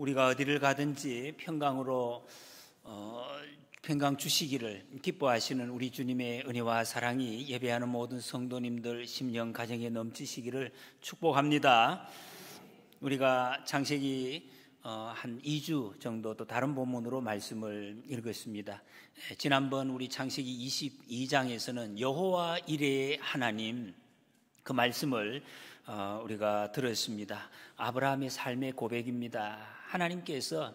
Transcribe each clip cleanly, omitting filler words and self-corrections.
우리가 어디를 가든지 평강으로 평강 주시기를 기뻐하시는 우리 주님의 은혜와 사랑이 예배하는 모든 성도님들 심령 가정에 넘치시기를 축복합니다. 우리가 창세기 한 2주 정도 또 다른 본문으로 말씀을 읽었습니다. 지난번 우리 창세기 22장에서는 여호와 이레의 하나님 그 말씀을 우리가 들었습니다. 아브라함의 삶의 고백입니다. 하나님께서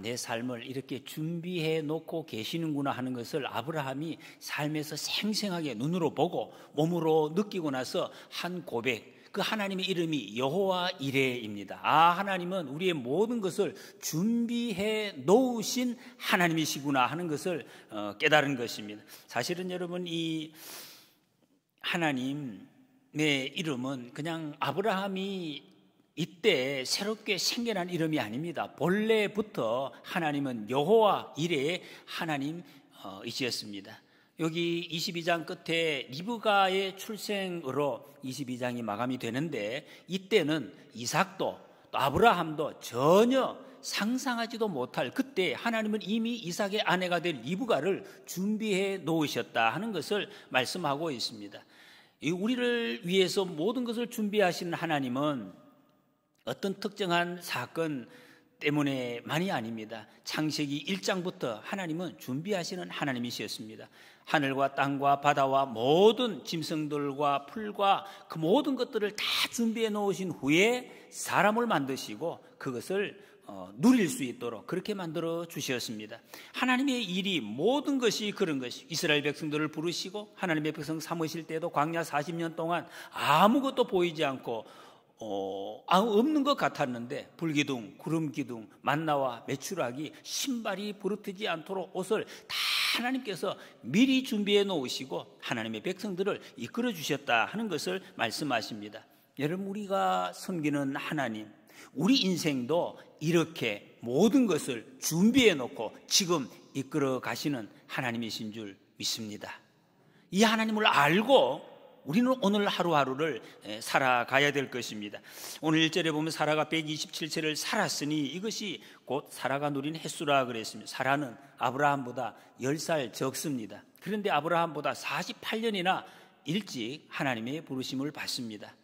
내 삶을 이렇게 준비해 놓고 계시는구나 하는 것을 아브라함이 삶에서 생생하게 눈으로 보고 몸으로 느끼고 나서 한 고백, 그 하나님의 이름이 여호와 이레입니다. 하나님은 우리의 모든 것을 준비해 놓으신 하나님이시구나 하는 것을 깨달은 것입니다. 사실은 여러분, 이 하나님의 이름은 그냥 아브라함이 이때 새롭게 생겨난 이름이 아닙니다. 본래부터 하나님은 여호와 이레의 하나님이셨습니다. 여기 22장 끝에 리브가의 출생으로 22장이 마감이 되는데, 이때는 이삭도 또 아브라함도 전혀 상상하지도 못할, 그때 하나님은 이미 이삭의 아내가 될 리브가를 준비해 놓으셨다 하는 것을 말씀하고 있습니다. 우리를 위해서 모든 것을 준비하시는 하나님은 어떤 특정한 사건 때문에만이 아닙니다. 창세기 1장부터 하나님은 준비하시는 하나님이셨습니다. 하늘과 땅과 바다와 모든 짐승들과 풀과 그 모든 것들을 다 준비해 놓으신 후에 사람을 만드시고 그것을 누릴 수 있도록 그렇게 만들어 주셨습니다. 하나님의 일이 모든 것이 그런 것이, 이스라엘 백성들을 부르시고 하나님의 백성 삼으실 때도 광야 40년 동안 아무것도 보이지 않고 없는 것 같았는데 불기둥, 구름기둥, 만나와 메추라기, 신발이 부르트지 않도록 옷을 다 하나님께서 미리 준비해 놓으시고 하나님의 백성들을 이끌어 주셨다 하는 것을 말씀하십니다. 여러분, 우리가 섬기는 하나님, 우리 인생도 이렇게 모든 것을 준비해 놓고 지금 이끌어 가시는 하나님이신 줄 믿습니다. 이 하나님을 알고 우리는 오늘 하루하루를 살아가야 될 것입니다. 오늘 1절에 보면 사라가 127세를 살았으니 이것이 곧 사라가 누린 횟수라 그랬습니다. 사라는 아브라함보다 10살 적습니다. 그런데 아브라함보다 48년이나 일찍 하나님의 부르심을 받습니다.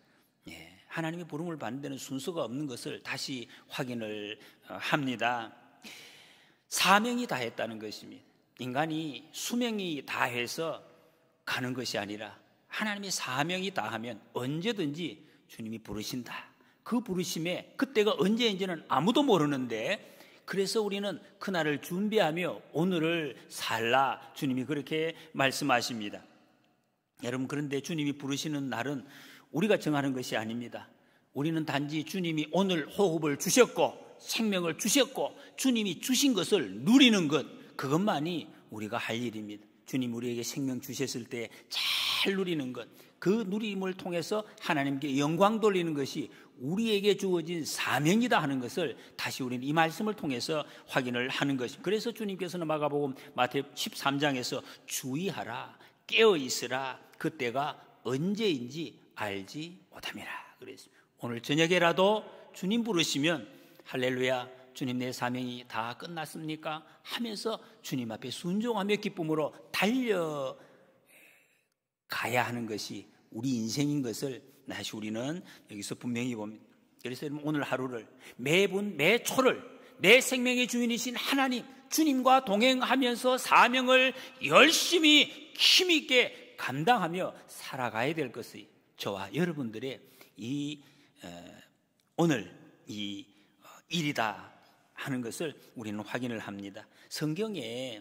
하나님의 부름을 받는 데는 순서가 없는 것을 다시 확인을 합니다. 사명이 다했다는 것입니다. 인간이 수명이 다해서 가는 것이 아니라 하나님의 사명이 다하면 언제든지 주님이 부르신다. 그 부르심에 그때가 언제인지는 아무도 모르는데, 그래서 우리는 그날을 준비하며 오늘을 살라, 주님이 그렇게 말씀하십니다. 여러분, 그런데 주님이 부르시는 날은 우리가 정하는 것이 아닙니다. 우리는 단지 주님이 오늘 호흡을 주셨고 생명을 주셨고 주님이 주신 것을 누리는 것, 그것만이 우리가 할 일입니다. 주님 우리에게 생명 주셨을 때 잘 누리는 것, 그 누림을 통해서 하나님께 영광 돌리는 것이 우리에게 주어진 사명이다 하는 것을 다시 우리는 이 말씀을 통해서 확인을 하는 것입니다. 그래서 주님께서는 마가복음 마태 13장에서 주의하라, 깨어있으라, 그때가 언제인지 알지 못함이라 그랬습니다. 오늘 저녁에라도 주님 부르시면 할렐루야, 주님 내 사명이 다 끝났습니까? 하면서 주님 앞에 순종하며 기쁨으로 달려가야 하는 것이 우리 인생인 것을 다시 우리는 여기서 분명히 봅니다. 그래서 오늘 하루를, 매분 매초를 내 생명의 주인이신 하나님, 주님과 동행하면서 사명을 열심히 힘있게 감당하며 살아가야 될 것이 저와 여러분들의 오늘 이 일이다 하는 것을 우리는 확인을 합니다. 성경에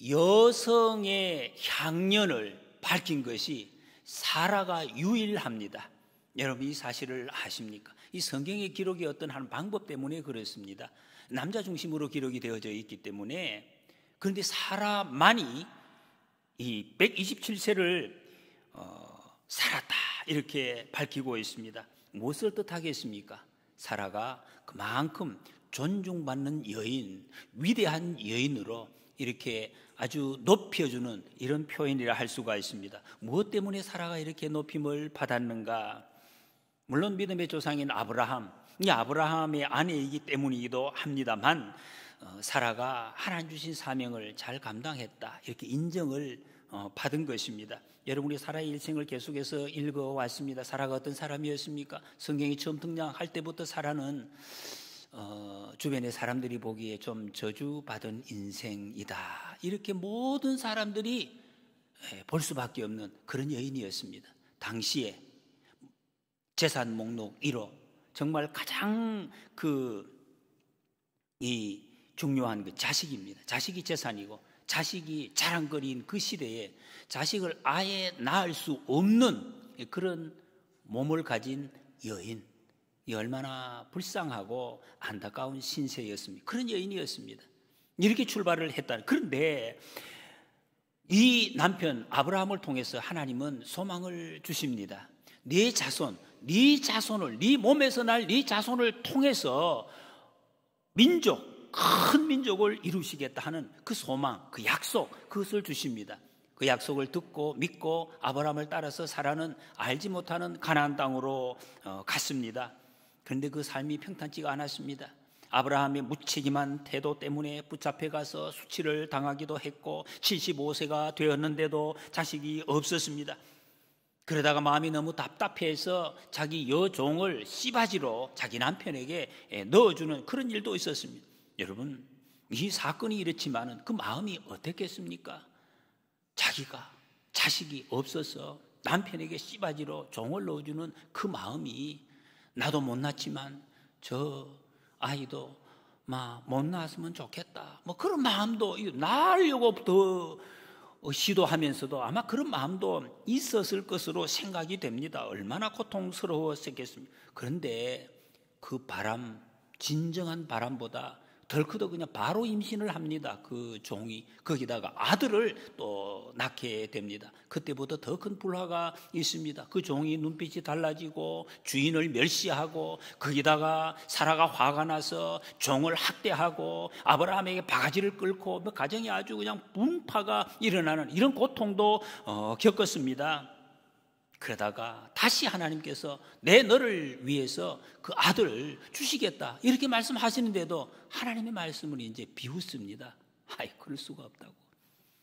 여성의 향년을 밝힌 것이 사라가 유일합니다. 여러분, 이 사실을 아십니까? 이 성경의 기록이 어떤 한 방법 때문에 그렇습니다. 남자 중심으로 기록이 되어져 있기 때문에. 그런데 사라만이 이 127세를 살았다 이렇게 밝히고 있습니다. 무엇을 뜻하겠습니까? 사라가 그만큼 존중받는 여인, 위대한 여인으로 이렇게 아주 높여주는 이런 표현이라 할 수가 있습니다. 무엇 때문에 사라가 이렇게 높임을 받았는가? 물론 믿음의 조상인 아브라함, 이 아브라함의 아내이기 때문이기도 합니다만 사라가 하나님 주신 사명을 잘 감당했다, 이렇게 인정을 받은 것입니다. 여러분이 사라의 일생을 계속해서 읽어왔습니다. 사라가 어떤 사람이었습니까? 성경이 처음 등장할 때부터 사라는 주변의 사람들이 보기에 좀 저주받은 인생이다, 이렇게 모든 사람들이 볼 수밖에 없는 그런 여인이었습니다. 당시에 재산 목록 1호, 정말 가장 중요한 그 자식입니다. 자식이 재산이고 자식이 자랑거리인 그 시대에 자식을 아예 낳을 수 없는 그런 몸을 가진 여인, 이 얼마나 불쌍하고 안타까운 신세였습니까? 그런 여인이었습니다. 이렇게 출발을 했다. 그런데 이 남편 아브라함을 통해서 하나님은 소망을 주십니다. 네 자손을, 네 몸에서 날 네 자손을 통해서 큰 민족을 이루시겠다 하는 그 소망, 그 약속, 그것을 주십니다. 그 약속을 듣고 믿고 아브라함을 따라서 사라는 알지 못하는 가나안 땅으로 갔습니다. 그런데 그 삶이 평탄치가 않았습니다. 아브라함의 무책임한 태도 때문에 붙잡혀 가서 수치를 당하기도 했고 75세가 되었는데도 자식이 없었습니다. 그러다가 마음이 너무 답답해서 자기 여종을 씨바지로 자기 남편에게 넣어주는 그런 일도 있었습니다. 여러분, 이 사건이 이렇지만은 그 마음이 어땠겠습니까? 자식이 없어서 남편에게 씨바지로 종을 넣어주는 그 마음이, 나도 못 낳지만 저 아이도 못 낳았으면 좋겠다, 뭐 그런 마음도, 낳으려고 더 시도하면서도 아마 그런 마음도 있었을 것으로 생각이 됩니다. 얼마나 고통스러웠겠습니까? 그런데 그 바람, 진정한 바람보다 덜크더 그냥 바로 임신을 합니다. 그 종이. 거기다가 아들을 또 낳게 됩니다. 그때보다 더 큰 불화가 있습니다. 그 종이 눈빛이 달라지고 주인을 멸시하고, 거기다가 사라가 화가 나서 종을 학대하고 아브라함에게 바가지를 끌고 가정이 아주 그냥 분파가 일어나는 이런 고통도 겪었습니다. 그러다가 다시 하나님께서 너를 위해서 그 아들을 주시겠다, 이렇게 말씀하시는데도 하나님의 말씀을 이제 비웃습니다. 그럴 수가 없다고.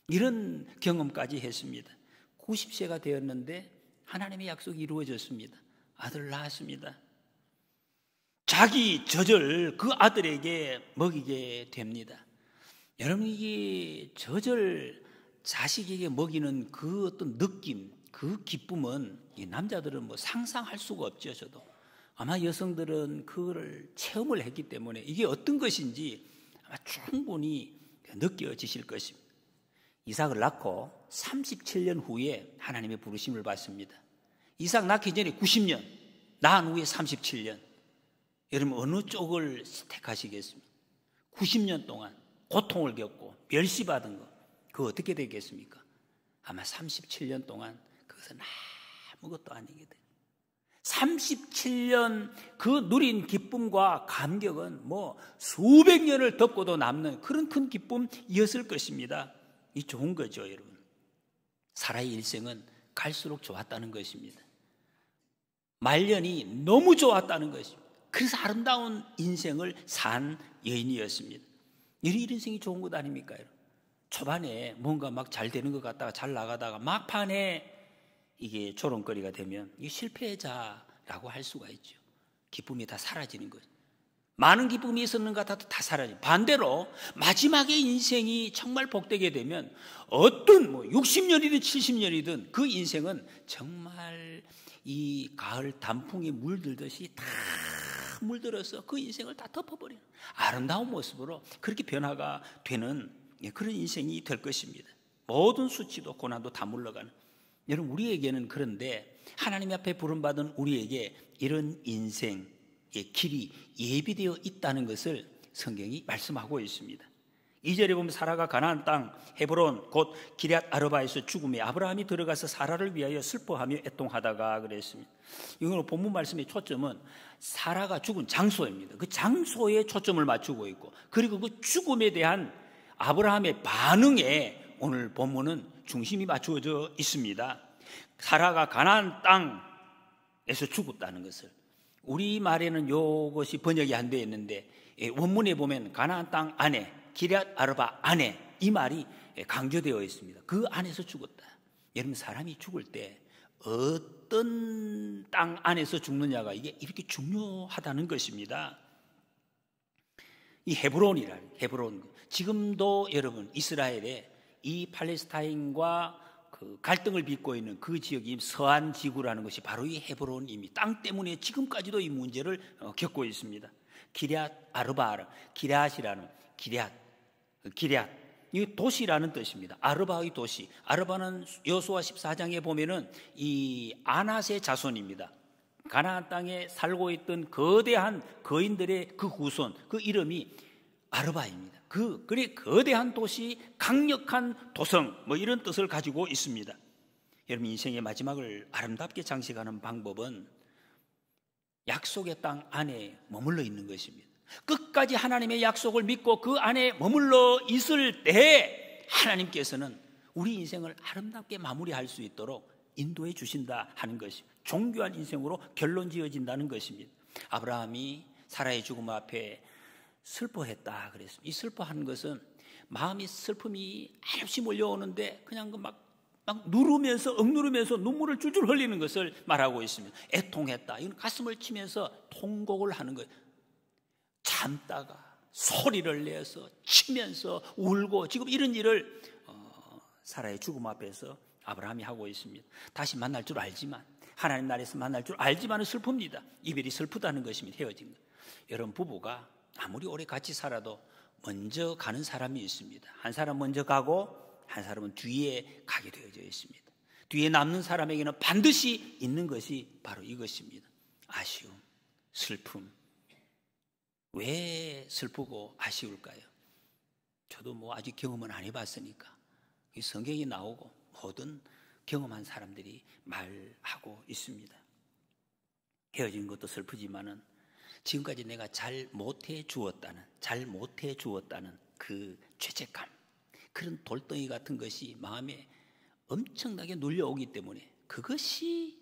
이런 경험까지 했습니다. 90세가 되었는데 하나님의 약속이 이루어졌습니다. 아들을 낳았습니다. 자기 젖을 그 아들에게 먹이게 됩니다. 여러분, 이게 젖을 자식에게 먹이는 그 어떤 느낌, 그 기쁨은 이 남자들은 상상할 수가 없죠. 저도 아마 여성들은 그거를 체험을 했기 때문에 이게 어떤 것인지 아마 충분히 느껴지실 것입니다. 이삭을 낳고 37년 후에 하나님의 부르심을 받습니다. 이삭 낳기 전에 90년, 낳은 후에 37년. 여러분, 어느 쪽을 택하시겠습니까? 90년 동안 고통을 겪고 멸시받은 거, 그거 어떻게 되겠습니까? 아마 37년 동안 그것은 아무것도 아니게 돼요. 37년 그 누린 기쁨과 감격은 수백 년을 덮고도 남는 그런 큰 기쁨이었을 것입니다. 이 좋은 거죠, 여러분. 사라의 일생은 갈수록 좋았다는 것입니다. 말년이 너무 좋았다는 것입니다. 그래서 아름다운 인생을 산 여인이었습니다. 이런 인생이 좋은 것 아닙니까, 여러분? 초반에 뭔가 막 잘 되는 것 같다가 잘 나가다가 막판에 이게 조롱거리가 되면 이게 실패자라고 할 수가 있죠. 기쁨이 다 사라지는 거죠. 많은 기쁨이 있었는 것 같아도 다 사라져요. 반대로 마지막에 인생이 정말 복되게 되면 어떤 60년이든 70년이든 그 인생은 정말 이 가을 단풍이 물들듯이 다 물들어서 그 인생을 다 덮어버리는 아름다운 모습으로 그렇게 변화가 되는 그런 인생이 될 것입니다. 모든 수치도 고난도 다 물러가는. 여러분, 우리에게는 그런데 하나님 앞에 부름받은 우리에게 이런 인생의 길이 예비되어 있다는 것을 성경이 말씀하고 있습니다. 2절에 보면 사라가 가나안 땅 헤브론 곧 기럇 아르바에서 죽음에 아브라함이 들어가서 사라를 위하여 슬퍼하며 애통하다가 그랬습니다. 이건 본문 말씀의 초점은 사라가 죽은 장소입니다. 그 장소에 초점을 맞추고 있고, 그리고 그 죽음에 대한 아브라함의 반응에 오늘 본문은 중심이 맞추어져 있습니다. 사라가 가나안 땅에서 죽었다는 것을 우리말에는 이것이 번역이 안 되어 있는데 원문에 보면 가나안 땅 안에 기럇 아르바 안에 이 말이 강조되어 있습니다. 그 안에서 죽었다. 여러분, 사람이 죽을 때 어떤 땅 안에서 죽느냐가 이게 이렇게 중요하다는 것입니다. 이 헤브론이라, 헤브론, 지금도 여러분 이스라엘에 이 팔레스타인과 그 갈등을 빚고 있는 그 지역이 서안 지구라는 것이 바로 이 헤브론입니다. 땅 때문에 지금까지도 이 문제를 겪고 있습니다. 기럇 아르바, 기럇이라는 기럇, 이 도시라는 뜻입니다. 아르바의 도시. 아르바는 여호수아 14장에 보면은 이 아낫의 자손입니다. 가나안 땅에 살고 있던 거대한 거인들의 그 후손, 그 이름이 아르바입니다. 그래 거대한 도시, 강력한 도성, 뭐 이런 뜻을 가지고 있습니다. 여러분, 인생의 마지막을 아름답게 장식하는 방법은 약속의 땅 안에 머물러 있는 것입니다. 끝까지 하나님의 약속을 믿고 그 안에 머물러 있을 때 하나님께서는 우리 인생을 아름답게 마무리할 수 있도록 인도해 주신다 하는 것이 존귀한 인생으로 결론 지어진다는 것입니다. 아브라함이 사라의 죽음 앞에 슬퍼했다 그랬습니다. 이 슬퍼하는 것은 마음이 슬픔이 한없이 몰려오는데 그냥 막 누르면서 억누르면서 눈물을 줄줄 흘리는 것을 말하고 있습니다. 애통했다. 이건 가슴을 치면서 통곡을 하는 거예요. 참다가 소리를 내서 치면서 울고 지금 이런 일을 사라의 죽음 앞에서 아브라함이 하고 있습니다. 다시 만날 줄 알지만, 하나님 나라에서 만날 줄 알지만 슬픕니다. 이별이 슬프다는 것입니다. 헤어진 것. 여러분, 부부가 아무리 오래 같이 살아도 먼저 가는 사람이 있습니다. 한 사람 먼저 가고 한 사람은 뒤에 가게 되어져 있습니다. 뒤에 남는 사람에게는 반드시 있는 것이 바로 이것입니다. 아쉬움, 슬픔. 왜 슬프고 아쉬울까요? 저도 뭐 아직 경험은 안 해봤으니까 이 성경이 나오고 모든 경험한 사람들이 말하고 있습니다. 헤어진 것도 슬프지만은 지금까지 내가 잘 못해 주었다는 그 죄책감, 그런 돌덩이 같은 것이 마음에 엄청나게 눌려오기 때문에 그것이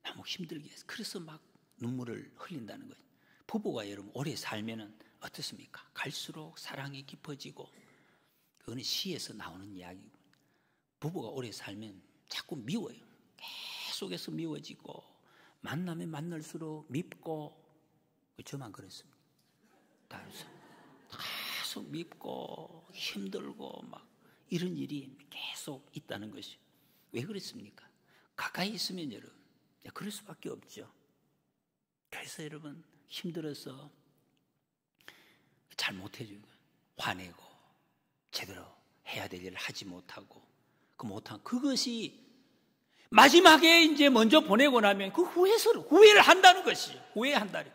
너무 힘들게 해서 그래서 막 눈물을 흘린다는 거예요. 부부가 여러분 오래 살면은 어떻습니까? 갈수록 사랑이 깊어지고, 그거는 시에서 나오는 이야기고, 부부가 오래 살면 자꾸 미워요. 계속해서 미워지고, 만나면 만날수록 밉고, 저만 그랬습니다. 계속 밉고 힘들고 막 이런 일이 계속 있다는 것이 왜 그랬습니까? 가까이 있으면 여러분 그럴 수밖에 없죠. 그래서 여러분 힘들어서 잘 못해주고 화내고 제대로 해야 될 일을 하지 못하고 그것이 마지막에 이제 먼저 보내고 나면 그 후회를 한다는 것이 후회한다는.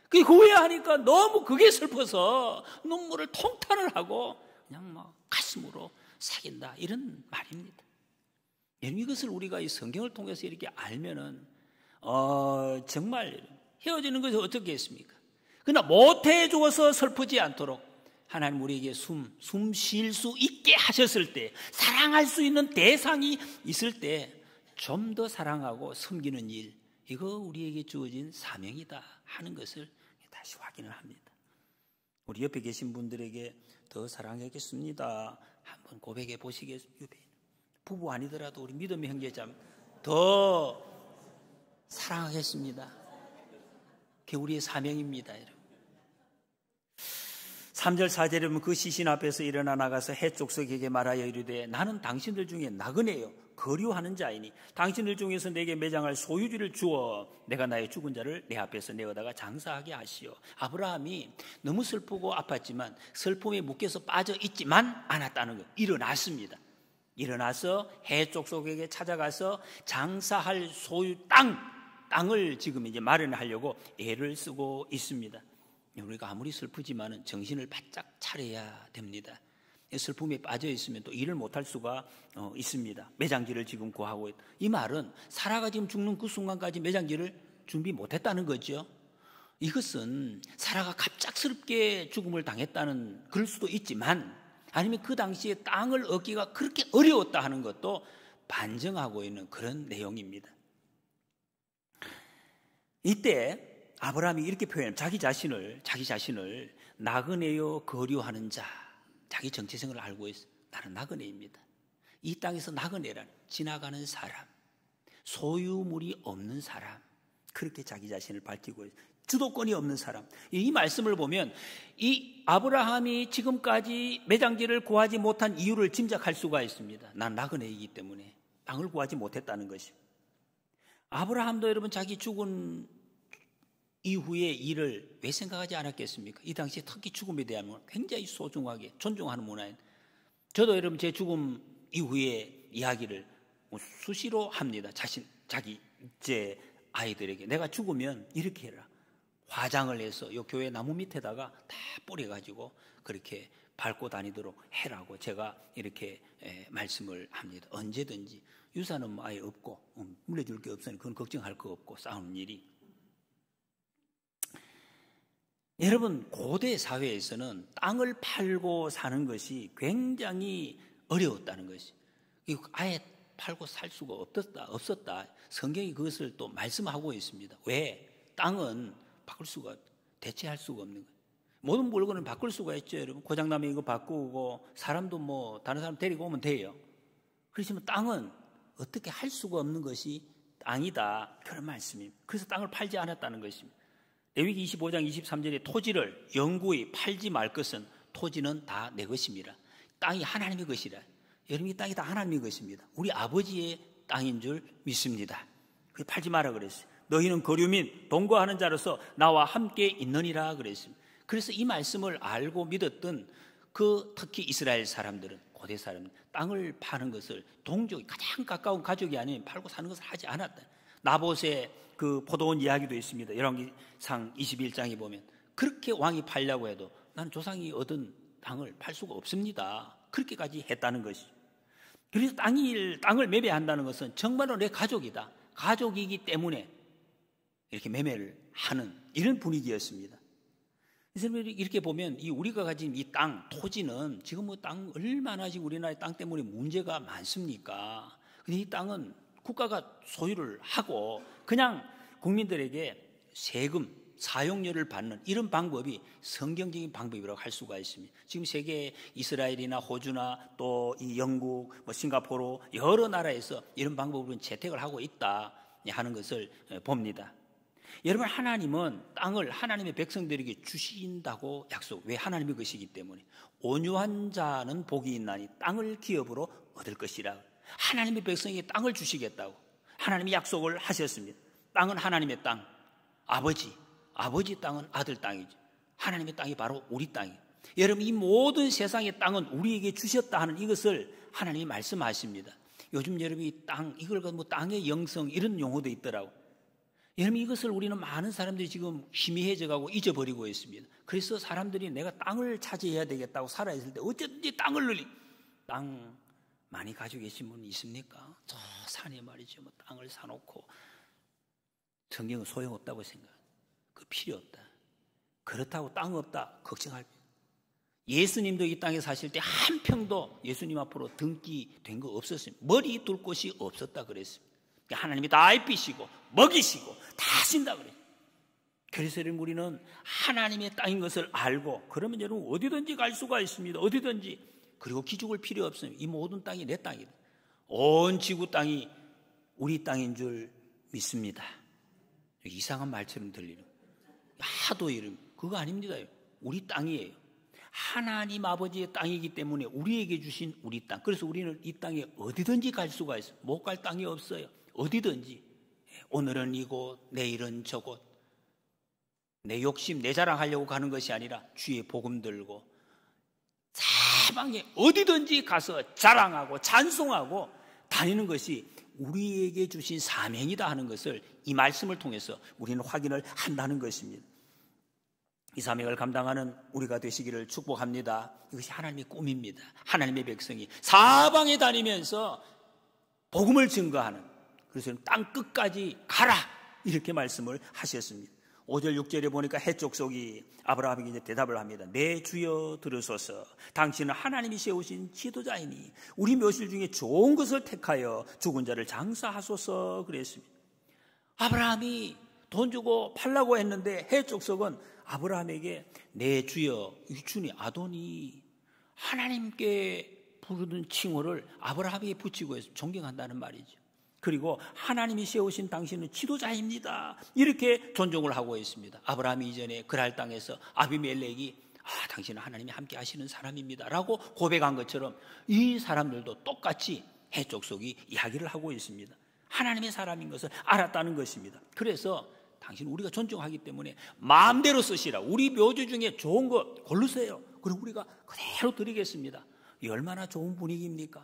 그 후회하니까 너무 그게 슬퍼서 눈물을 통탄을 하고 그냥 막 가슴으로 새긴다 이런 말입니다. 이것을 우리가 이 성경을 통해서 이렇게 알면은 정말 헤어지는 것이 어떻게 했습니까? 그러나 못해 주어서 슬프지 않도록 하나님 우리에게 숨 쉴 수 있게 하셨을 때, 사랑할 수 있는 대상이 있을 때 좀 더 사랑하고 섬기는 일, 이거 우리에게 주어진 사명이다 하는 것을 다시 확인을 합니다. 우리 옆에 계신 분들에게 더 사랑하겠습니다 한번 고백해 보시겠습니까? 부부 아니더라도 우리 믿음의 형제자매 더 사랑하겠습니다. 그게 우리의 사명입니다. 여러분. 3절 4절에 보면 그 시신 앞에서 일어나 나가서 해족속에게 말하여 이르되 나는 당신들 중에 나그네요 거류하는 자이니 당신들 중에서 내게 매장할 소유지를 주어 내가 나의 죽은 자를 내 앞에서 내어다가 장사하게 하시오. 아브라함이 너무 슬프고 아팠지만 슬픔에 묶여서 빠져 있지만 않았다는 것. 일어났습니다. 일어나서 해족속에게 찾아가서 장사할 소유 땅을 지금 이제 마련하려고 애를 쓰고 있습니다. 우리가 아무리 슬프지만은 정신을 바짝 차려야 됩니다. 슬픔에 빠져 있으면 또 일을 못할 수가 있습니다. 매장지를 지금 구하고 있다. 이 말은 사라가 지금 죽는 그 순간까지 매장지를 준비 못했다는 거죠. 이것은 사라가 갑작스럽게 죽음을 당했다는 그럴 수도 있지만, 아니면 그 당시에 땅을 얻기가 그렇게 어려웠다 하는 것도 반증하고 있는 그런 내용입니다. 이때 아브라함이 이렇게 표현해요. 자기 자신을 나그네요 거류하는 자. 자기 정체성을 알고 있어요. 나는 나그네입니다. 이 땅에서 나그네란 지나가는 사람, 소유물이 없는 사람, 그렇게 자기 자신을 밝히고 있어요. 주도권이 없는 사람. 이 말씀을 보면 이 아브라함이 지금까지 매장지를 구하지 못한 이유를 짐작할 수가 있습니다. 난 나그네이기 때문에 땅을 구하지 못했다는 것이죠. 아브라함도 여러분 자기 죽은 이후의 일을 왜 생각하지 않았겠습니까? 이 당시에 특히 죽음에 대한 굉장히 소중하게 존중하는 문화예요. 저도 여러분 제 죽음 이후의 이야기를 수시로 합니다. 자기 제 아이들에게 내가 죽으면 이렇게 해라. 화장을 해서 이 교회 나무 밑에다가 다 뿌려가지고 그렇게 밟고 다니도록 해라고 제가 이렇게 말씀을 합니다. 언제든지 유산은 뭐 아예 없고 물려줄 게 없으니 그건 걱정할 거 없고 싸우는 일이. 여러분 고대 사회에서는 땅을 팔고 사는 것이 굉장히 어려웠다는 것이. 아예 팔고 살 수가 없었다. 성경이 그것을 또 말씀하고 있습니다. 왜? 땅은 바꿀 수가, 대체할 수가 없는 거예요. 모든 물건을 바꿀 수가 있죠, 여러분. 고장나면 이거 바꾸고, 사람도 뭐, 다른 사람 데리고 오면 돼요. 그렇지만 땅은 어떻게 할 수가 없는 것이 땅이다. 그런 말씀입니다. 그래서 땅을 팔지 않았다는 것입니다. 레위기 25장 23절에 토지를 영구히 팔지 말 것은 토지는 다 내 것입니다. 땅이 하나님의 것이라. 여러분, 이 땅이 다 하나님의 것입니다. 우리 아버지의 땅인 줄 믿습니다. 그래서 팔지 마라 그랬어요. 너희는 거류민 동거하는 자로서 나와 함께 있느니라 그랬습니다. 그래서 이 말씀을 알고 믿었던 특히 이스라엘 사람들은, 고대 사람들, 땅을 파는 것을 동족이 가장 가까운 가족이 아닌 팔고 사는 것을 하지 않았다. 나봇의 그 포도원 이야기도 있습니다. 열왕기상 21장에 보면 그렇게 왕이 팔려고 해도 나는 조상이 얻은 땅을 팔 수가 없습니다. 그렇게까지 했다는 것이죠. 그래서 땅을 매매한다는 것은 정말로 내 가족이다. 가족이기 때문에 이렇게 매매를 하는 이런 분위기였습니다. 그래서 이렇게 보면 우리가 가진 이 땅, 토지는 지금 뭐 땅 얼마나 지금 우리나라의 땅 때문에 문제가 많습니까? 근데 이 땅은 국가가 소유를 하고 그냥 국민들에게 세금, 사용료를 받는 이런 방법이 성경적인 방법이라고 할 수가 있습니다. 지금 세계 이스라엘이나 호주나 또 이 영국, 싱가포르 여러 나라에서 이런 방법으로 채택을 하고 있다 하는 것을 봅니다. 여러분, 하나님은 땅을 하나님의 백성들에게 주신다고 약속. 왜? 하나님의 것이기 때문에. 온유한 자는 복이 있나니 땅을 기업으로 얻을 것이라. 하나님의 백성에게 땅을 주시겠다고 하나님이 약속을 하셨습니다. 땅은 하나님의 땅, 아버지 땅은 아들 땅이죠. 하나님의 땅이 바로 우리 땅이에요. 여러분, 이 모든 세상의 땅은 우리에게 주셨다 하는 이것을 하나님이 말씀하십니다. 요즘 여러분이 이걸 땅의 영성 이런 용어도 있더라고. 여러분, 이것을 우리는 많은 사람들이 지금 희미해져 가고 잊어버리고 있습니다. 그래서 사람들이 내가 땅을 차지해야 되겠다고 살아있을 때 어쨌든지 땅 많이 가지고 계신 분 있습니까? 저 산에 말이죠. 땅을 사놓고 성경은 소용없다고 생각해요. 그 필요 없다. 그렇다고 땅 없다 걱정할 필요. 예수님도 이 땅에 사실 때 한 평도 예수님 앞으로 등기 된 거 없었습니다. 머리 둘 곳이 없었다 그랬습니다. 하나님이 다 입히시고 먹이시고 다 하신다 그래요. 그래서 여러분, 우리는 하나님의 땅인 것을 알고 그러면 여러분 어디든지 갈 수가 있습니다. 어디든지. 그리고 기죽을 필요 없습니다. 이 모든 땅이 내 땅이다. 온 지구 땅이 우리 땅인 줄 믿습니다. 이상한 말처럼 들리는 하도 이름 그거 아닙니다. 우리 땅이에요. 하나님 아버지의 땅이기 때문에 우리에게 주신 우리 땅. 그래서 우리는 이 땅에 어디든지 갈 수가 있어요. 못 갈 땅이 없어요. 어디든지. 오늘은 이곳, 내일은 저곳. 내 욕심, 내 자랑하려고 가는 것이 아니라 주의 복음 들고 사방에 어디든지 가서 자랑하고 찬송하고 다니는 것이 우리에게 주신 사명이다 하는 것을 이 말씀을 통해서 우리는 확인을 한다는 것입니다. 이 사명을 감당하는 우리가 되시기를 축복합니다. 이것이 하나님의 꿈입니다. 하나님의 백성이 사방에 다니면서 복음을 증거하는, 그래서 땅 끝까지 가라 이렇게 말씀을 하셨습니다. 5절 6절에 보니까 해족속이 아브라함에게 이제 대답을 합니다. 내 주여 들으소서. 당신은 하나님이 세우신 지도자이니 우리 묘실 중에 좋은 것을 택하여 죽은 자를 장사하소서 그랬습니다. 아브라함이 돈 주고 팔라고 했는데 해족속은 아브라함에게 내 주여, 주니 아도니, 하나님께 부르는 칭호를 아브라함에게 붙이고 해서 존경한다는 말이죠. 그리고 하나님이 세우신 당신은 지도자입니다, 이렇게 존중을 하고 있습니다. 아브라함이 이전에 그랄 땅에서 아비멜렉이 당신은 하나님이 함께 하시는 사람입니다 라고 고백한 것처럼 이 사람들도 똑같이 해족속이 이야기를 하고 있습니다. 하나님의 사람인 것을 알았다는 것입니다. 그래서 당신 우리가 존중하기 때문에 마음대로 쓰시라. 우리 묘지 중에 좋은 거 고르세요. 그럼 우리가 그대로 드리겠습니다. 이 얼마나 좋은 분위기입니까?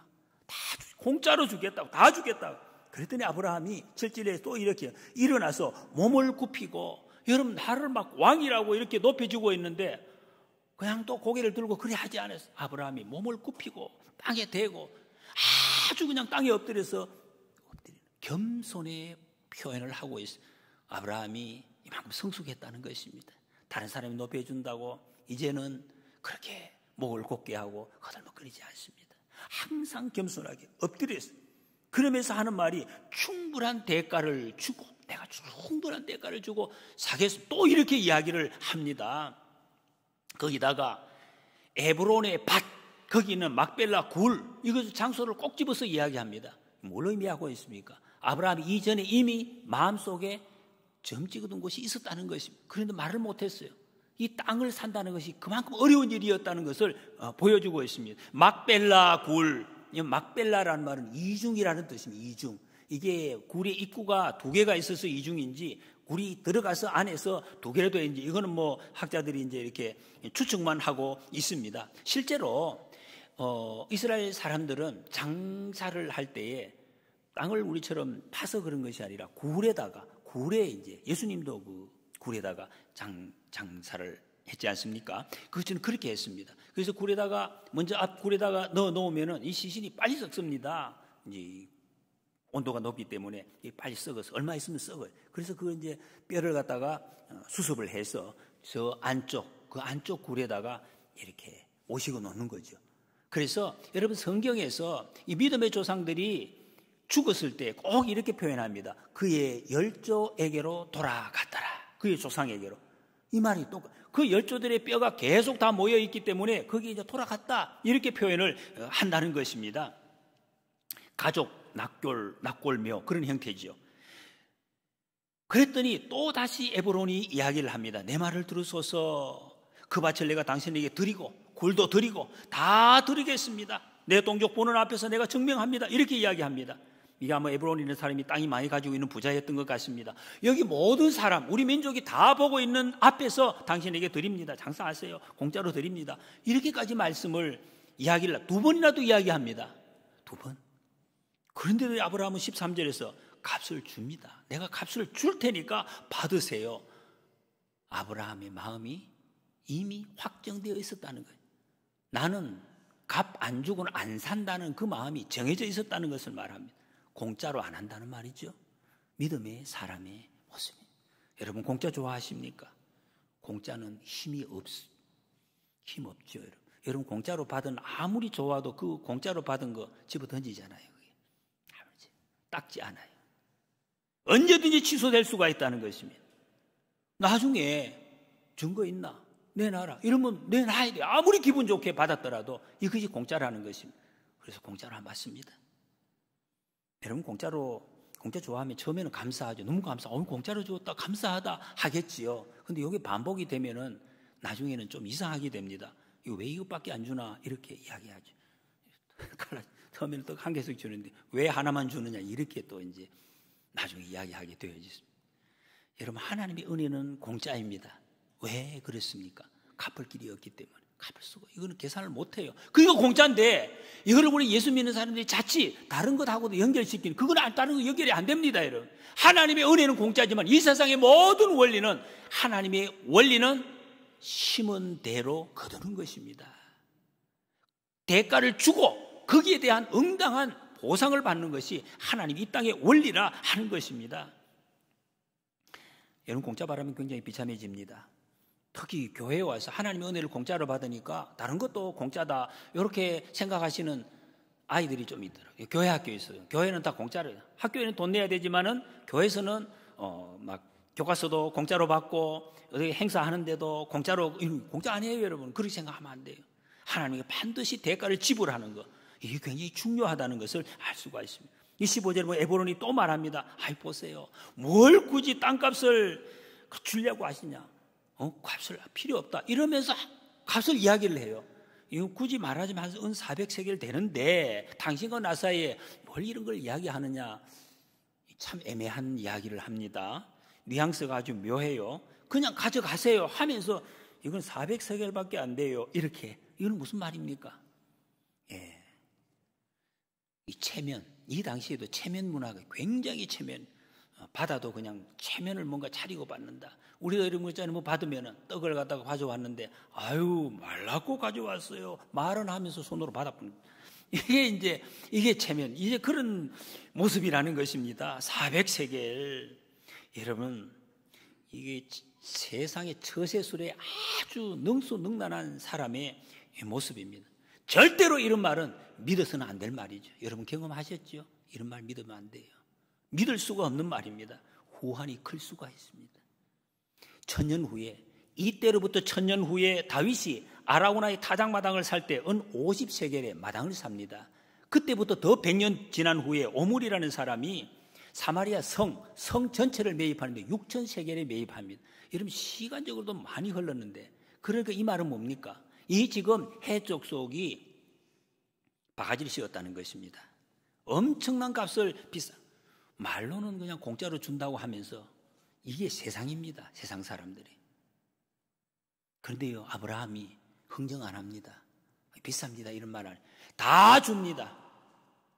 다 공짜로 주겠다고, 다 주겠다고. 그랬더니 아브라함이 7절에 또 이렇게 일어나서 몸을 굽히고, 여러분 나를 막 왕이라고 이렇게 높여주고 있는데 그냥 또 고개를 들고 그래 하지 않았어요. 아브라함이 몸을 굽히고 땅에 대고 아주 그냥 땅에 엎드려서 겸손의 표현을 하고 있어요. 아브라함이 이만큼 성숙했다는 것입니다. 다른 사람이 높여준다고 이제는 그렇게 목을 곧게 하고 거들먹거리지 않습니다. 항상 겸손하게 엎드렸어요. 그러면서 하는 말이 충분한 대가를 주고, 내가 충분한 대가를 주고 사겠습니다. 또 이렇게 이야기를 합니다. 거기다가 에브론의 밭, 거기 있는 막벨라 굴, 이것을 장소를 꼭 집어서 이야기합니다. 뭘 의미하고 있습니까? 아브라함이 이전에 이미 마음속에 점 찍어둔 곳이 있었다는 것입니다. 그런데 말을 못했어요. 이 땅을 산다는 것이 그만큼 어려운 일이었다는 것을 보여주고 있습니다. 막벨라 굴, 막벨라라는 말은 이중이라는 뜻입니다. 이중. 이게 굴의 입구가 두 개가 있어서 이중인지, 굴이 들어가서 안에서 두 개라도 있는지, 이거는 뭐 학자들이 이제 이렇게 추측만 하고 있습니다. 실제로 이스라엘 사람들은 장사를 할 때에 땅을 우리처럼 파서 그런 것이 아니라 굴에 이제 예수님도 그 굴에다가 장사를 했지 않습니까? 그것은 그렇게 했습니다. 그래서 굴에다가 먼저 앞 굴에다가 넣어 놓으면은 이 시신이 빨리 썩습니다. 이제 온도가 높기 때문에 빨리 썩어서 얼마 있으면 썩어요. 그래서 그 이제 뼈를 갖다가 수습을 해서 저 안쪽, 그 안쪽 굴에다가 이렇게 오시고 놓는 거죠. 그래서 여러분 성경에서 이 믿음의 조상들이 죽었을 때 꼭 이렇게 표현합니다. 그의 열조에게로 돌아갔더라. 그의 조상에게로. 이 말이 또 그 열조들의 뼈가 계속 다 모여 있기 때문에 거기에 이제 돌아갔다, 이렇게 표현을 한다는 것입니다. 가족 낙골묘 그런 형태지요. 그랬더니 또 다시 에브론이 이야기를 합니다. 내 말을 들으소서. 그 밭을 내가 당신에게 드리고 굴도 드리고 다 드리겠습니다. 내 동족 보는 앞에서 내가 증명합니다. 이렇게 이야기합니다. 이게 아마 에브론이라는 사람이 땅이 많이 가지고 있는 부자였던 것 같습니다. 여기 모든 사람, 우리 민족이 다 보고 있는 앞에서 당신에게 드립니다. 장사하세요. 공짜로 드립니다. 이렇게까지 말씀을 이야기를 두 번이나도 이야기합니다. 두 번. 그런데도 아브라함은 13절에서 값을 줍니다. 내가 값을 줄 테니까 받으세요. 아브라함의 마음이 이미 확정되어 있었다는 거예요. 나는 값 안 주고는 안 산다는 그 마음이 정해져 있었다는 것을 말합니다. 공짜로 안 한다는 말이죠. 믿음의 사람의 모습입니다. 여러분 공짜 좋아하십니까? 공짜는 힘이 없죠. 여러분 공짜로 받은 아무리 좋아도 그 공짜로 받은 거 집어 던지잖아요. 닦지 않아요. 언제든지 취소될 수가 있다는 것입니다. 나중에 증거 있나? 내놔라. 이러면 내놔야 돼. 아무리 기분 좋게 받았더라도 이것이 공짜라는 것입니다. 그래서 공짜로 안 받습니다. 여러분 공짜 좋아하면 처음에는 감사하죠. 너무 감사하고 공짜로 주었다 감사하다 하겠지요. 근데 이게 반복이 되면은 나중에는 좀 이상하게 됩니다. 이거 왜 이것밖에 안 주나 이렇게 이야기하죠. 처음에는 또 한 개씩 주는데 왜 하나만 주느냐 이렇게 또 이제 나중에 이야기하게 되어지습니다. 여러분 하나님의 은혜는 공짜입니다. 왜 그렇습니까? 갚을 길이 없기 때문에. 갚을 수가, 이거는 계산을 못해요. 그거 공짜인데 이거를 우리 예수 믿는 사람들이 자칫 다른 것하고도 연결시키는, 그건 다른 거 연결이 안 됩니다. 여러분 하나님의 은혜는 공짜지만 이 세상의 모든 원리는, 하나님의 원리는 심은 대로 거두는 것입니다. 대가를 주고 거기에 대한 응당한 보상을 받는 것이 하나님 이 땅의 원리라 하는 것입니다. 여러분 공짜 바라면 굉장히 비참해집니다. 특히 교회에 와서 하나님의 은혜를 공짜로 받으니까 다른 것도 공짜다 이렇게 생각하시는 아이들이 좀 있더라고요. 교회 학교에 있어요. 교회는 다 공짜로 해요. 학교에는 돈 내야 되지만은 교회에서는 막 교과서도 공짜로 받고 어떻게 행사하는데도 공짜로, 공짜 아니에요 여러분. 그렇게 생각하면 안 돼요. 하나님이 반드시 대가를 지불하는 것, 이게 굉장히 중요하다는 것을 알 수가 있습니다. 25절에 보면 에브론이 또 말합니다. 아이 보세요, 뭘 굳이 땅값을 주려고 하시냐, 값을 필요 없다 이러면서 값을 이야기를 해요. 이거 굳이 말하자면 한 은 400세겔 되는데 당신과 나 사이에 뭘 이런 걸 이야기하느냐, 참 애매한 이야기를 합니다. 뉘앙스가 아주 묘해요. 그냥 가져가세요 하면서 이건 400세겔밖에 안 돼요, 이렇게. 이건 무슨 말입니까? 예. 이 체면, 이 당시에도 체면 문화가 굉장히 체면, 받아도 그냥 체면을 뭔가 차리고 받는다. 우리가 이런 거 있잖아요. 뭐 받으면은 떡을 갖다가 가져왔는데 아유 말랐고 가져왔어요 말은 하면서 손으로 받아보는, 이게 체면, 이제 그런 모습이라는 것입니다. 400세겔. 여러분, 이게 세상의 처세술에 아주 능수능란한 사람의 모습입니다. 절대로 이런 말은 믿어서는 안 될 말이죠. 여러분 경험하셨죠? 이런 말 믿으면 안 돼요. 믿을 수가 없는 말입니다. 후환이 클 수가 있습니다. 1000년 후에, 이때로부터 1000년 후에 다윗이 아라우나의 타작마당을 살 때 은 50세겔의 마당을 삽니다. 그때부터 더 100년 지난 후에 오물이라는 사람이 사마리아 성 전체를 매입하는데 6000세겔에 매입합니다. 여러분 시간적으로도 많이 흘렀는데, 그러니까 이 말은 뭡니까? 이 지금 해쪽 속이 바가지를 씌웠다는 것입니다. 엄청난 값을 말로는 그냥 공짜로 준다고 하면서, 이게 세상입니다. 세상 사람들이. 그런데요, 아브라함이 흥정 안 합니다. 비쌉니다 이런 말을 다 줍니다.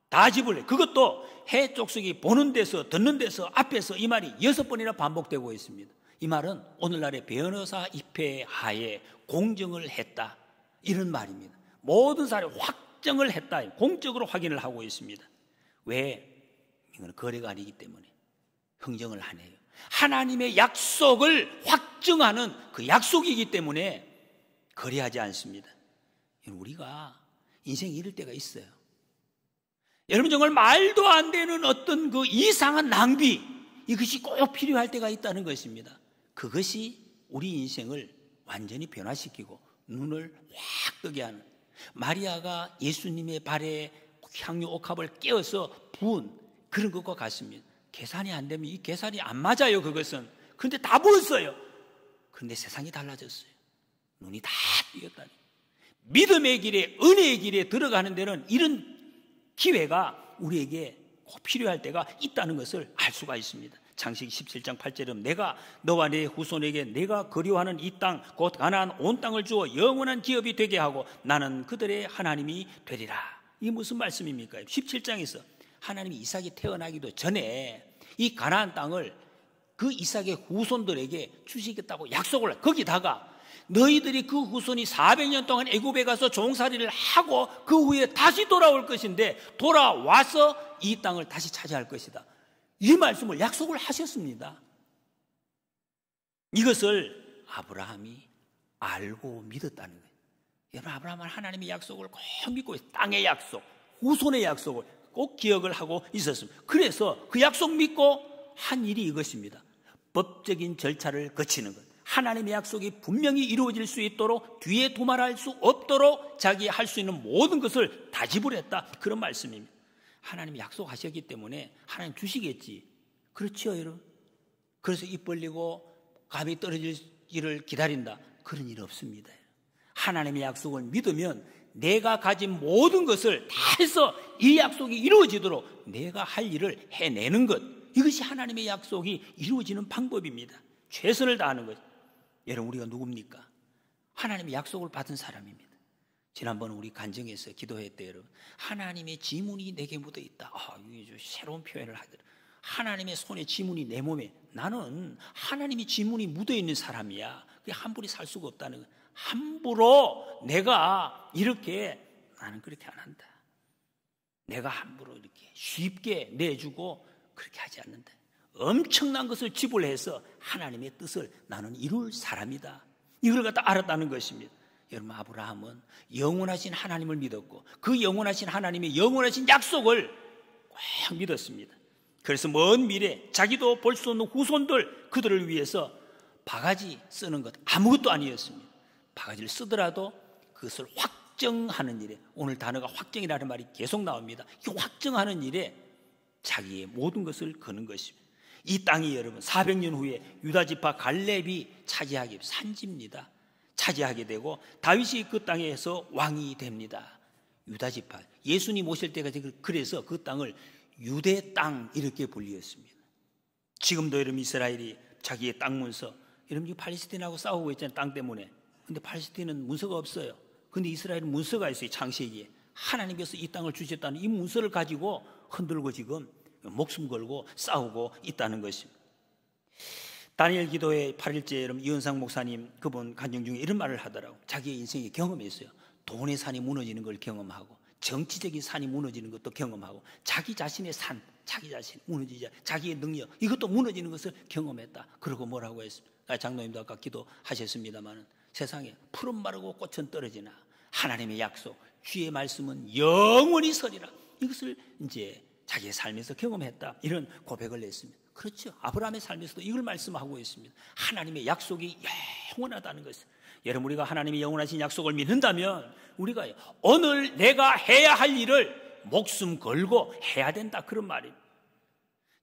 다 지불해. 그것도 해쪽 속이 보는 데서 듣는 데서 앞에서 이 말이 6번이나 반복되고 있습니다. 이 말은 오늘날의 변호사 입회 하에 공정을 했다 이런 말입니다. 모든 사람이 확정을 했다, 공적으로 확인을 하고 있습니다. 왜? 이건 거래가 아니기 때문에 흥정을 하네요. 하나님의 약속을 확증하는 그 약속이기 때문에 거래하지 않습니다. 우리가 인생에 이럴 때가 있어요. 여러분 정말 말도 안 되는 어떤 그 이상한 낭비, 이것이 꼭 필요할 때가 있다는 것입니다. 그것이 우리 인생을 완전히 변화시키고 눈을 확 뜨게 하는, 마리아가 예수님의 발에 향유 옥합을 깨어서 부은 그런 것과 같습니다. 계산이 안 되면 이 계산이 안 맞아요, 그것은. 그런데 다 부었어요. 그런데 세상이 달라졌어요. 눈이 다 뜨였다니. 믿음의 길에, 은혜의 길에 들어가는 데는 이런 기회가 우리에게 꼭 필요할 때가 있다는 것을 알 수가 있습니다. 창세기 17장 8절은 내가 너와 내 후손에게 내가 그리워하는 이 땅 곧 가나안 온 땅을 주어 영원한 기업이 되게 하고 나는 그들의 하나님이 되리라. 이게 무슨 말씀입니까? 17장에서 하나님이 이삭이 태어나기도 전에 이 가나안 땅을 그 이삭의 후손들에게 주시겠다고 약속을, 거기다가 너희들이 그 후손이 400년 동안 애굽에 가서 종살이를 하고 그 후에 다시 돌아올 것인데 돌아와서 이 땅을 다시 차지할 것이다, 이 말씀을 약속을 하셨습니다. 이것을 아브라함이 알고 믿었다는 거예요. 여러분, 아브라함은 하나님의 약속을 꼭 믿고 있어요. 땅의 약속, 후손의 약속을 꼭 기억을 하고 있었습니다. 그래서 그 약속 믿고 한 일이 이것입니다. 법적인 절차를 거치는 것. 하나님의 약속이 분명히 이루어질 수 있도록, 뒤에 두말할 수 없도록 자기 할 수 있는 모든 것을 다 지불했다, 그런 말씀입니다. 하나님이 약속하셨기 때문에 하나님 주시겠지. 그렇죠 여러분? 그래서 입 벌리고 감이 떨어지기를 기다린다, 그런 일 없습니다. 하나님의 약속을 믿으면 내가 가진 모든 것을 다 해서 이 약속이 이루어지도록 내가 할 일을 해내는 것, 이것이 하나님의 약속이 이루어지는 방법입니다. 최선을 다하는 것. 여러분, 우리가 누굽니까? 하나님의 약속을 받은 사람입니다. 지난번 우리 간증에서 기도했대요. 여러분, 하나님의 지문이 내게 묻어 있다. 이게 좀 새로운 표현을 하더라고요. 하나님의 손에 지문이 내 몸에, 나는 하나님의 지문이 묻어 있는 사람이야. 그게 함부로 살 수가 없다는 거예요. 함부로 내가 이렇게, 나는 그렇게 안 한다. 내가 함부로 이렇게 쉽게 내주고 그렇게 하지 않는다. 엄청난 것을 지불해서 하나님의 뜻을 나는 이룰 사람이다, 이걸 갖다 알았다는 것입니다. 여러분, 아브라함은 영원하신 하나님을 믿었고 그 영원하신 하나님의 영원하신 약속을 꼭 믿었습니다. 그래서 먼 미래 자기도 볼 수 없는 후손들, 그들을 위해서 바가지 쓰는 것 아무것도 아니었습니다. 바가지를 쓰더라도 그것을 확정하는 일에, 오늘 단어가 확정이라는 말이 계속 나옵니다. 이 확정하는 일에 자기의 모든 것을 거는 것입니다. 이 땅이 여러분 400년 후에 유다지파 갈렙이 차지하게, 산지입니다. 차지하게 되고 다윗이 그 땅에서 왕이 됩니다. 유다지파, 예수님 오실 때까지 그래서 그 땅을 유대 땅 이렇게 불리었습니다. 지금도 여러분 이스라엘이 자기의 땅 문서, 여러분 지금 팔레스틴하고 싸우고 있잖아요, 땅 때문에. 근데 팔레스틴은 문서가 없어요. 근데 이스라엘은 문서가 있어요. 창세기에 하나님께서 이 땅을 주셨다는 이 문서를 가지고 흔들고 지금 목숨 걸고 싸우고 있다는 것입니다. 다니엘 기도회 8일째 여러분 이은상 목사님, 그분 간증 중에 이런 말을 하더라고. 자기의 인생에 경험했어요. 돈의 산이 무너지는 걸 경험하고, 정치적인 산이 무너지는 것도 경험하고, 자기 자신의 산, 자기 자신 무너지자, 자기의 능력, 이것도 무너지는 것을 경험했다. 그러고 뭐라고 했습니다. 장로님도 아까 기도하셨습니다만, 세상에 푸른 마르고 꽃은 떨어지나 하나님의 약속, 주의 말씀은 영원히 서리라. 이것을 이제 자기의 삶에서 경험했다. 이런 고백을 했습니다. 그렇죠. 아브라함의 삶에서도 이걸 말씀하고 있습니다. 하나님의 약속이 영원하다는 것을. 여러분, 우리가 하나님의 영원하신 약속을 믿는다면 우리가 오늘 내가 해야 할 일을 목숨 걸고 해야 된다, 그런 말입니다.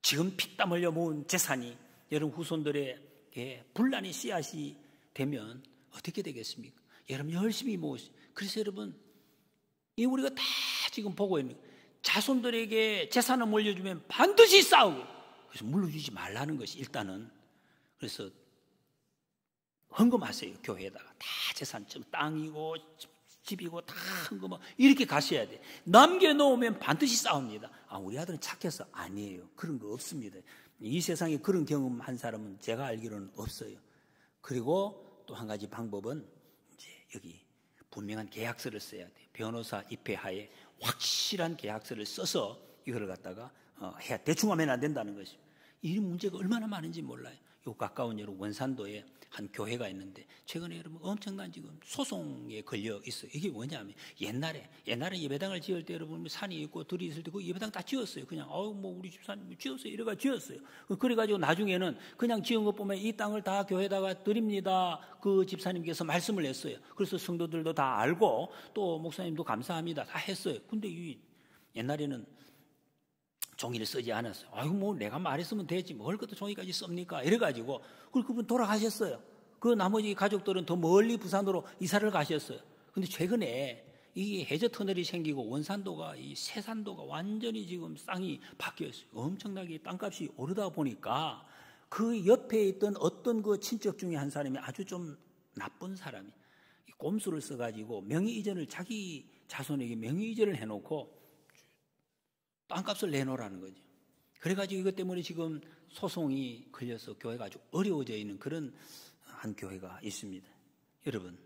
지금 피땀 흘려 모은 재산이 여러분 후손들에게 분란의 씨앗이 되면 어떻게 되겠습니까? 여러분 열심히 모으시. 그래서 여러분 이 우리가 다 지금 보고 있는, 자손들에게 재산을 물려주면 반드시 싸우고, 그래서 물려주지 말라는 것이 일단은. 그래서 헌금하세요. 교회에다가 다 재산, 땅이고 집이고 다 헌금 이렇게 가셔야 돼. 남겨놓으면 반드시 싸웁니다. 우리 아들은 착해서. 아니에요. 그런 거 없습니다. 이 세상에 그런 경험한 사람은 제가 알기로는 없어요. 그리고 또 한 가지 방법은 이제 여기 분명한 계약서를 써야 돼. 변호사 입회하에 확실한 계약서를 써서 이걸 갖다가 해야, 대충 하면 안 된다는 것이죠. 이 문제가 얼마나 많은지 몰라요. 요 가까운 여러분 원산도에 한 교회가 있는데 최근에 여러분 엄청난 지금 소송에 걸려 있어요. 이게 뭐냐면 옛날에 예배당을 지을 때 여러분 산이 있고 들이 있을 때 그 예배당 다 지었어요. 그냥 뭐 우리 집사님 지었어요. 이래가 지었어요. 그래가지고 나중에는 그냥 지은 것 보면 이 땅을 다 교회에다가 드립니다. 그 집사님께서 말씀을 했어요. 그래서 성도들도 다 알고 또 목사님도 감사합니다. 다 했어요. 근데 이 옛날에는 종이를 쓰지 않았어요. 뭐 내가 말했으면 되지 뭘 그것도 종이까지 씁니까? 이래가지고 그분 돌아가셨어요. 그 나머지 가족들은 더 멀리 부산으로 이사를 가셨어요. 근데 최근에 이 해저 터널이 생기고 원산도가, 이 세산도가 완전히 지금 땅이 바뀌었어요. 엄청나게 땅값이 오르다 보니까 그 옆에 있던 어떤 그 친척 중에 한 사람이 아주 좀 나쁜 사람이 꼼수를 써가지고 명의 이전을, 자기 자손에게 명의 이전을 해놓고 땅값을 내놓으라는 거죠. 그래가지고 이것 때문에 지금 소송이 걸려서 교회가 아주 어려워져 있는 그런 한 교회가 있습니다. 여러분,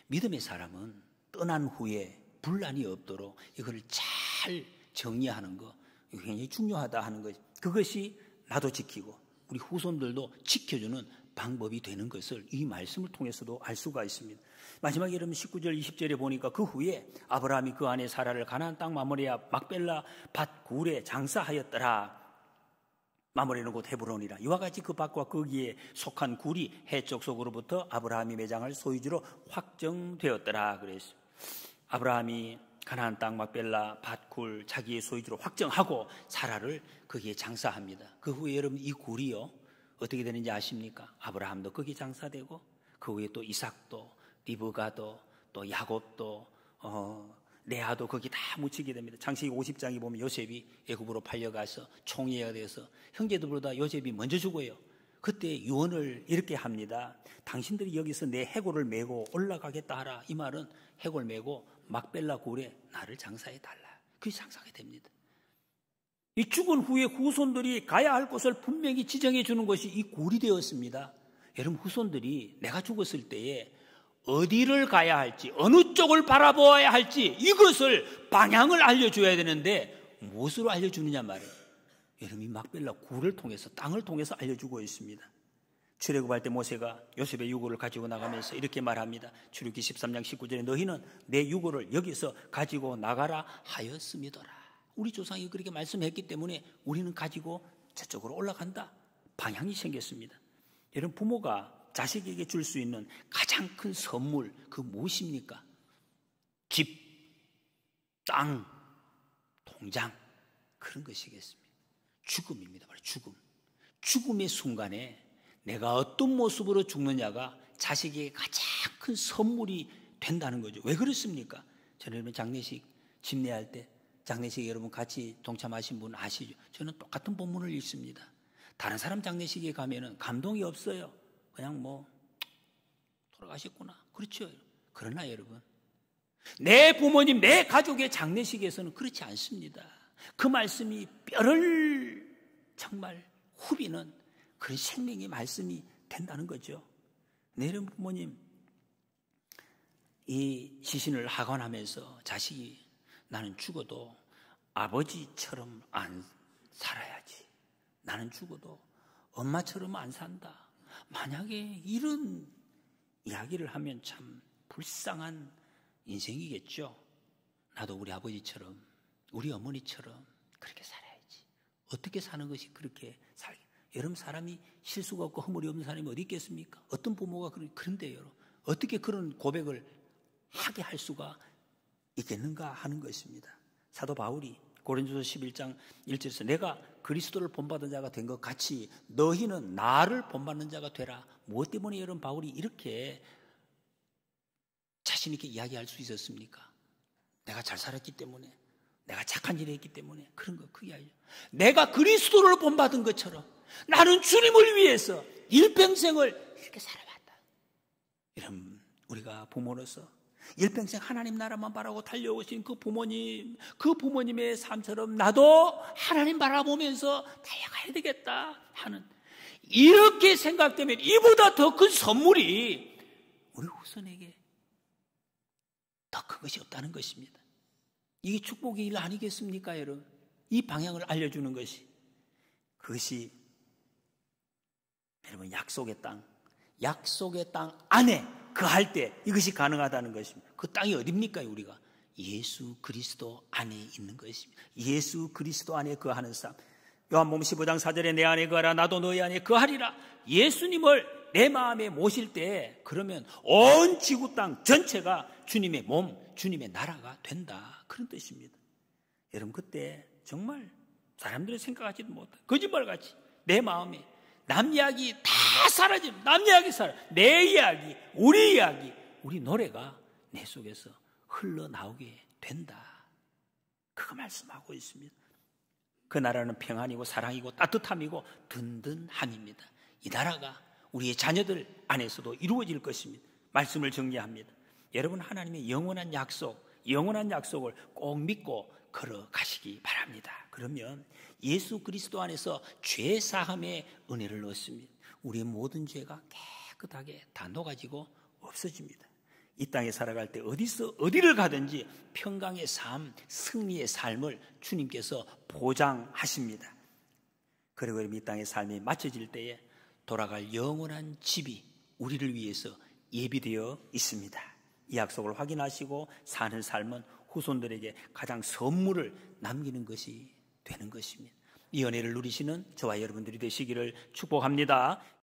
믿음의 사람은 떠난 후에 분란이 없도록 이걸 잘 정리하는 거 굉장히 중요하다 하는 것, 그것이 나도 지키고 우리 후손들도 지켜주는 방법이 되는 것을 이 말씀을 통해서도 알 수가 있습니다. 마지막에 여러분 19절 20절에 보니까 그 후에 아브라함이 그 아내 사라를 가나안 땅 마므레아 막벨라 밭 굴에 장사하였더라. 마므레는 곧 헤브론이라. 이와 같이 그 밭과 거기에 속한 굴이 해쪽 속으로부터 아브라함이 매장할 소유주로 확정되었더라. 그랬어요. 아브라함이 가나안 땅 막벨라 밭 굴 자기의 소유주로 확정하고 사라를 거기에 장사합니다. 그 후에 여러분 이 굴이요 어떻게 되는지 아십니까? 아브라함도 거기 장사되고 그 후에 또 이삭도 리브가도 또 야곱도 레아도 거기 다 묻히게 됩니다. 창세기 50장에 보면 요셉이 애굽으로 팔려가서 총리가 돼서 형제들보다 요셉이 먼저 죽어요. 그때 유언을 이렇게 합니다. 당신들이 여기서 내 해골을 메고 올라가겠다 하라. 이 말은 해골 메고 막벨라 굴에 나를 장사해 달라. 그게 장사하게 됩니다. 이 죽은 후에 후손들이 가야 할 곳을 분명히 지정해 주는 것이 이 굴이 되었습니다. 여러분 후손들이 내가 죽었을 때에 어디를 가야 할지, 어느 쪽을 바라보아야 할지 이것을 방향을 알려줘야 되는데 무엇으로 알려주느냐 말이에요. 여러분 이 막벨라 굴을 통해서, 땅을 통해서 알려주고 있습니다. 출애굽할 때 모세가 요셉의 유고를 가지고 나가면서 이렇게 말합니다. 출애굽기 13장 19절에 너희는 내 유고를 여기서 가지고 나가라 하였음이더라. 우리 조상이 그렇게 말씀했기 때문에 우리는 가지고 저쪽으로 올라간다. 방향이 생겼습니다. 여러분, 부모가 자식에게 줄 수 있는 가장 큰 선물, 그 무엇입니까? 집, 땅, 통장, 그런 것이겠습니다. 죽음입니다. 바로 죽음. 죽음의 순간에 내가 어떤 모습으로 죽느냐가 자식에게 가장 큰 선물이 된다는 거죠. 왜 그렇습니까? 저는 여러분 장례식 집례할 때 장례식에 여러분 같이 동참하신 분 아시죠? 저는 똑같은 본문을 읽습니다. 다른 사람 장례식에 가면은 감동이 없어요. 그냥 뭐 돌아가셨구나. 그렇죠. 그러나 여러분, 내 부모님, 내 가족의 장례식에서는 그렇지 않습니다. 그 말씀이 뼈를 정말 후비는 그런 생명의 말씀이 된다는 거죠. 내 부모님 이 시신을 하관하면서 자식이 나는 죽어도 아버지처럼 안 살아야지. 나는 죽어도 엄마처럼 안 산다. 만약에 이런 이야기를 하면 참 불쌍한 인생이겠죠. 나도 우리 아버지처럼, 우리 어머니처럼 그렇게 살아야지. 어떻게 사는 것이 그렇게 살게. 여러분, 사람이 실수가 없고 허물이 없는 사람이 어디 있겠습니까? 어떤 부모가 그런데요. 어떻게 그런 고백을 하게 할 수가 있겠는가 하는 것입니다. 사도 바울이 고린도서 11장 1절에서 내가 그리스도를 본받은 자가 된 것 같이 너희는 나를 본받는 자가 되라. 무엇 때문에 여러분 바울이 이렇게 자신 있게 이야기할 수 있었습니까? 내가 잘 살았기 때문에, 내가 착한 일을 했기 때문에. 그런 거 그게 아니죠. 내가 그리스도를 본받은 것처럼 나는 주님을 위해서 일평생을 이렇게 살아왔다. 여러분, 우리가 부모로서 일평생 하나님 나라만 바라고 달려오신 그 부모님, 그 부모님의 삶처럼 나도 하나님 바라보면서 달려가야 되겠다 하는, 이렇게 생각되면 이보다 더 큰 선물이 우리 후손에게 더 큰 것이 없다는 것입니다. 이게 축복의 일 아니겠습니까, 여러분? 이 방향을 알려주는 것이, 그것이 여러분 약속의 땅 안에 거할 때 이것이 가능하다는 것입니다. 그 땅이 어디입니까? 우리가 예수 그리스도 안에 있는 것입니다. 예수 그리스도 안에 거하는 삶. 요한복음 15장 4절에 내 안에 거하라 나도 너희 안에 거하리라. 예수님을 내 마음에 모실 때 그러면 온 지구 땅 전체가 주님의 몸, 주님의 나라가 된다. 그런 뜻입니다. 여러분, 그때 정말 사람들이 생각하지도 못한 거짓말같이 내 마음에 남 이야기 다 사라지는, 남 이야기 내 이야기, 우리 노래가 내 속에서 흘러나오게 된다. 그거 말씀하고 있습니다. 그 나라는 평안이고 사랑이고 따뜻함이고 든든함입니다. 이 나라가 우리의 자녀들 안에서도 이루어질 것입니다. 말씀을 정리합니다. 여러분, 하나님의 영원한 약속을 꼭 믿고 걸어가시기 바랍니다. 그러면 예수 그리스도 안에서 죄 사함의 은혜를 얻습니다. 우리의 모든 죄가 깨끗하게 다 녹아지고 없어집니다. 이 땅에 살아갈 때 어디를 가든지 평강의 삶, 승리의 삶을 주님께서 보장하십니다. 그리고 이 땅의 삶이 마쳐질 때에 돌아갈 영원한 집이 우리를 위해서 예비되어 있습니다. 이 약속을 확인하시고 사는 삶은 후손들에게 가장 선물을 남기는 것이 되는 것입니다. 이 은혜를 누리시는 저와 여러분들이 되시기를 축복합니다.